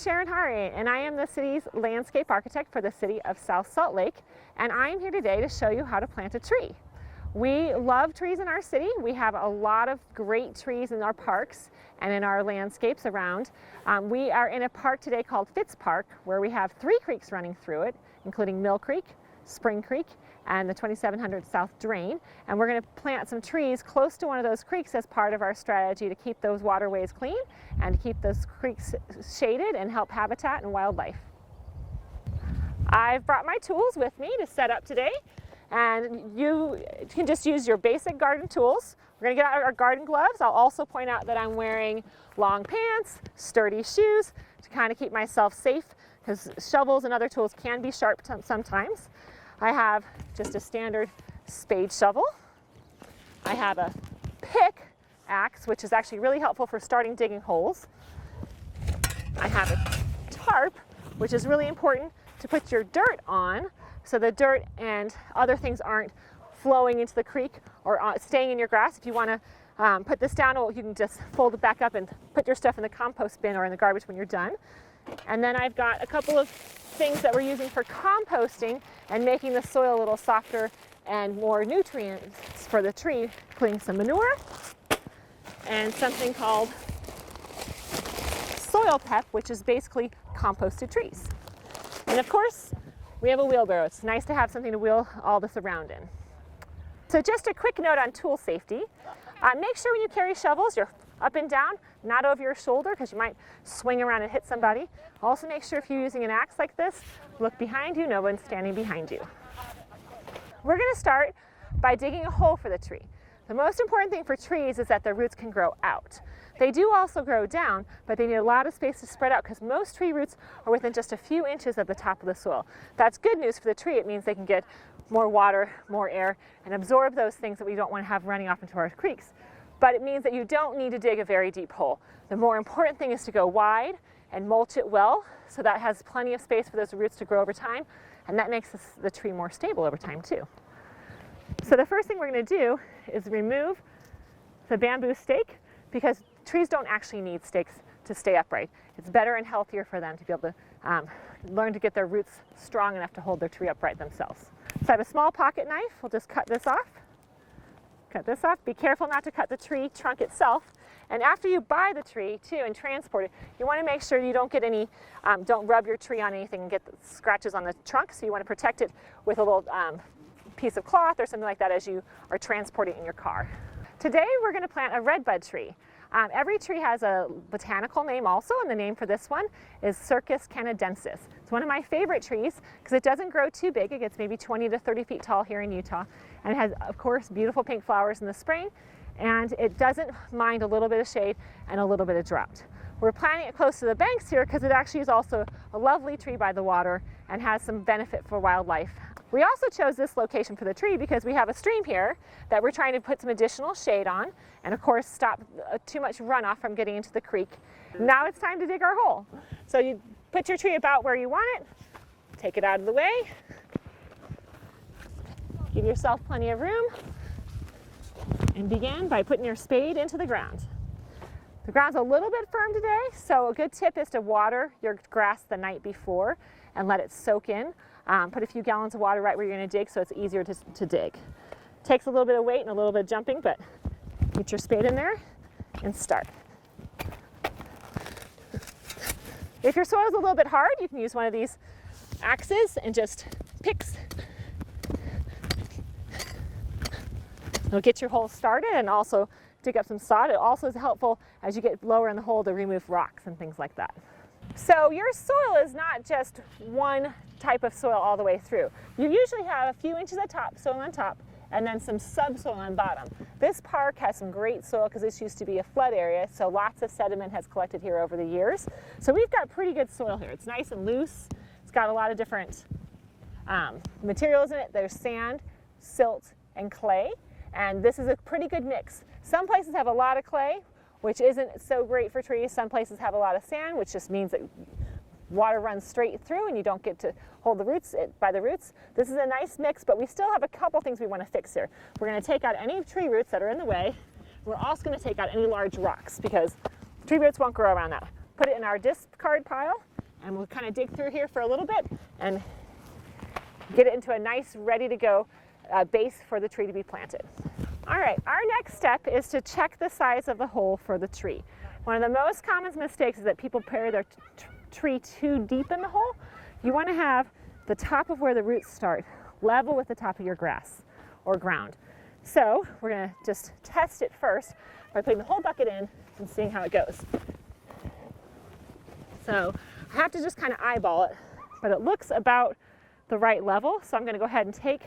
Sharen Hauri, and I am the city's landscape architect for the city of South Salt Lake, and I'm here today to show you how to plant a tree. We love trees in our city. We have a lot of great trees in our parks and in our landscapes around. We are in a park today called Fitz Park, where we have 3 creeks running through it, including Mill Creek, Spring Creek, and the 2700 South Drain. And we're going to plant some trees close to one of those creeks as part of our strategy to keep those waterways clean and to keep those creeks shaded and help habitat and wildlife. I've brought my tools with me to set up today, and you can just use your basic garden tools. We're going to get out our garden gloves. I'll also point out that I'm wearing long pants, sturdy shoes to kind of keep myself safe, because shovels and other tools can be sharp sometimes. I have just a standard spade shovel. I have a pick axe, which is actually really helpful for starting digging holes. I have a tarp, which is really important to put your dirt on, so the dirt and other things aren't flowing into the creek or staying in your grass. If you want to put this down, you can just fold it back up and put your stuff in the compost bin or in the garbage when you're done. And then I've got a couple of things that we're using for composting and making the soil a little softer and more nutrients for the tree, including some manure and something called soil pep, which is basically composted trees. And of course, we have a wheelbarrow. It's nice to have something to wheel all this around in. So just a quick note on tool safety. Make sure when you carry shovels, you're up and down, not over your shoulder, because you might swing around and hit somebody. Also make sure if you're using an axe like this, look behind you, no one's standing behind you. We're going to start by digging a hole for the tree. The most important thing for trees is that their roots can grow out. They do also grow down, but they need a lot of space to spread out, because most tree roots are within just a few inches of the top of the soil. That's good news for the tree. It means they can get more water, more air, and absorb those things that we don't want to have running off into our creeks. But it means that you don't need to dig a very deep hole. The more important thing is to go wide and mulch it well, so that has plenty of space for those roots to grow over time, and that makes the tree more stable over time too. So the first thing we're going to do is remove the bamboo stake, because trees don't actually need stakes to stay upright. It's better and healthier for them to be able to learn to get their roots strong enough to hold their tree upright themselves. So I have a small pocket knife. We'll just cut this off. Cut this off. Be careful not to cut the tree trunk itself. And after you buy the tree too and transport it, you want to make sure you don't get any, don't rub your tree on anything and get the scratches on the trunk. So you want to protect it with a little piece of cloth or something like that as you are transporting it in your car. Today we're going to plant a redbud tree. Every tree has a botanical name also, and the name for this one is Circus canadensis. It's one of my favorite trees because it doesn't grow too big. It gets maybe 20 to 30 feet tall here in Utah, and it has, of course, beautiful pink flowers in the spring, and it doesn't mind a little bit of shade and a little bit of drought. We're planting it close to the banks here because it actually is also a lovely tree by the water and has some benefit for wildlife. We also chose this location for the tree because we have a stream here that we're trying to put some additional shade on, and of course stop too much runoff from getting into the creek. Now it's time to dig our hole. So you put your tree about where you want it, take it out of the way, give yourself plenty of room, and begin by putting your spade into the ground. The ground's a little bit firm today, so a good tip is to water your grass the night before and let it soak in. Put a few gallons of water right where you're going to dig so it's easier to dig. Takes a little bit of weight and a little bit of jumping, but get your spade in there and start. If your soil is a little bit hard, you can use one of these axes and just picks. It'll get your hole started and also dig up some sod. It also is helpful as you get lower in the hole to remove rocks and things like that. So your soil is not just one type of soil all the way through. You usually have a few inches of soil on top and then some subsoil on bottom. This park has some great soil because this used to be a flood area, so lots of sediment has collected here over the years. So we've got pretty good soil here. It's nice and loose. It's got a lot of different materials in it. There's sand, silt, and clay, and this is a pretty good mix. Some places have a lot of clay, which isn't so great for trees. Some places have a lot of sand, which just means that water runs straight through and you don't get to hold the roots by the roots. This is a nice mix, but we still have a couple things we want to fix here. We're going to take out any tree roots that are in the way. We're also going to take out any large rocks because tree roots won't grow around that. Put it in our discard pile And we'll kind of dig through here for a little bit and get it into a nice, ready to go base for the tree to be planted. All right, our next step is to check the size of the hole for the tree. One of the most common mistakes is that people bury their tree too deep in the hole. You want to have the top of where the roots start level with the top of your grass or ground. So we're going to just test it first by putting the whole bucket in and seeing how it goes. So I have to just kind of eyeball it, but it looks about the right level. So I'm going to go ahead and take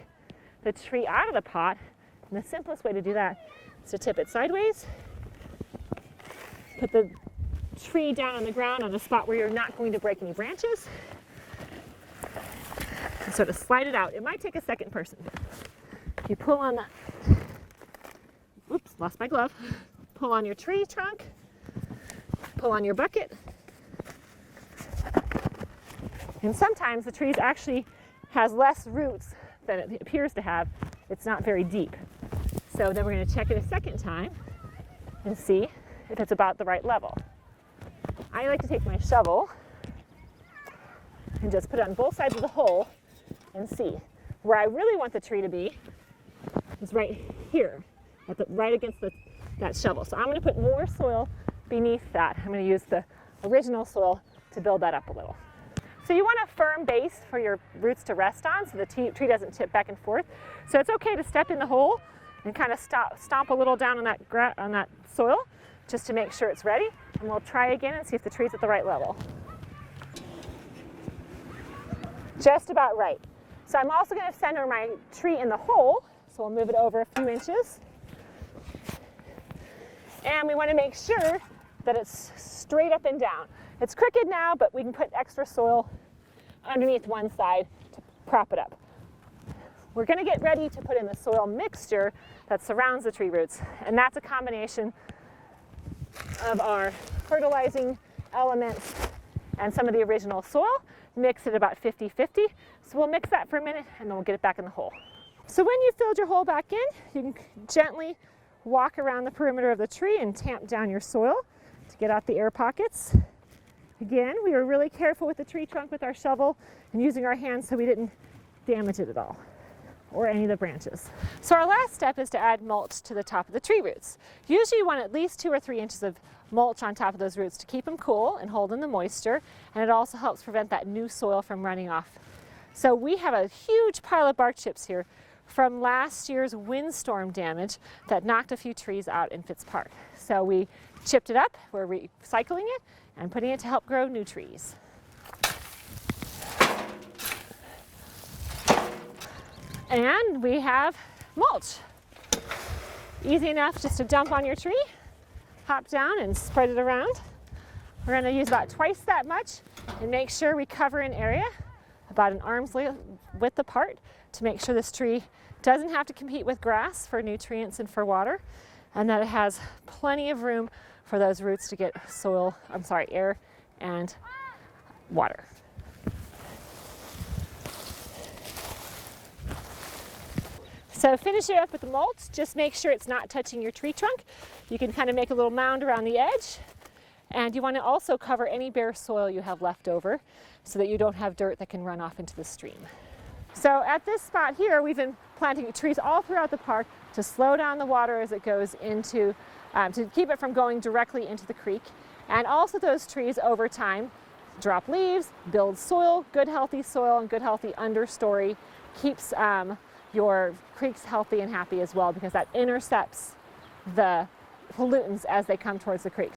the tree out of the pot. And the simplest way to do that is to tip it sideways, put the tree down on the ground on a spot where you're not going to break any branches, and sort of slide it out. It might take a second person. You pull on that, oops, lost my glove. Pull on your tree trunk, pull on your bucket. And sometimes the tree actually has less roots than it appears to have. It's not very deep. So then we're going to check it a second time and see if it's about the right level. I like to take my shovel and just put it on both sides of the hole and see. Where I really want the tree to be is right here, right against that shovel. So I'm going to put more soil beneath that. I'm going to use the original soil to build that up a little. So you want a firm base for your roots to rest on so the tree doesn't tip back and forth. So it's okay to step in the hole and kind of stomp a little down on that soil just to make sure it's ready. And we'll try again and see if the tree's at the right level. Just about right. So I'm also going to center my tree in the hole. So we'll move it over a few inches. And we want to make sure that it's straight up and down. It's crooked now, but we can put extra soil underneath one side to prop it up. We're going to get ready to put in the soil mixture that surrounds the tree roots, and that's a combination of our fertilizing elements and some of the original soil, mixed at about 50-50. So we'll mix that for a minute and then we'll get it back in the hole. So when you've filled your hole back in, you can gently walk around the perimeter of the tree and tamp down your soil to get out the air pockets. Again, we were really careful with the tree trunk with our shovel and using our hands so we didn't damage it at all, or any of the branches. So our last step is to add mulch to the top of the tree roots. Usually you want at least 2 or 3 inches of mulch on top of those roots to keep them cool and hold in the moisture, and it also helps prevent that new soil from running off. So we have a huge pile of bark chips here from last year's windstorm damage that knocked a few trees out in Fitz Park. So we chipped it up, we're recycling it and putting it to help grow new trees. And we have mulch. Easy enough just to dump on your tree, hop down and spread it around. We're going to use about twice that much and make sure we cover an area about an arm's width apart to make sure this tree doesn't have to compete with grass for nutrients and for water, and that it has plenty of room for those roots to get air and water. So finish it up with the mulch. Just make sure it's not touching your tree trunk. You can kind of make a little mound around the edge. And you want to also cover any bare soil you have left over so that you don't have dirt that can run off into the stream. So at this spot here, we've been planting trees all throughout the park to slow down the water as it goes into, to keep it from going directly into the creek. And also those trees over time drop leaves, build soil, good healthy soil and good healthy understory, keeps your creeks healthy and happy as well, because that intercepts the pollutants as they come towards the creek.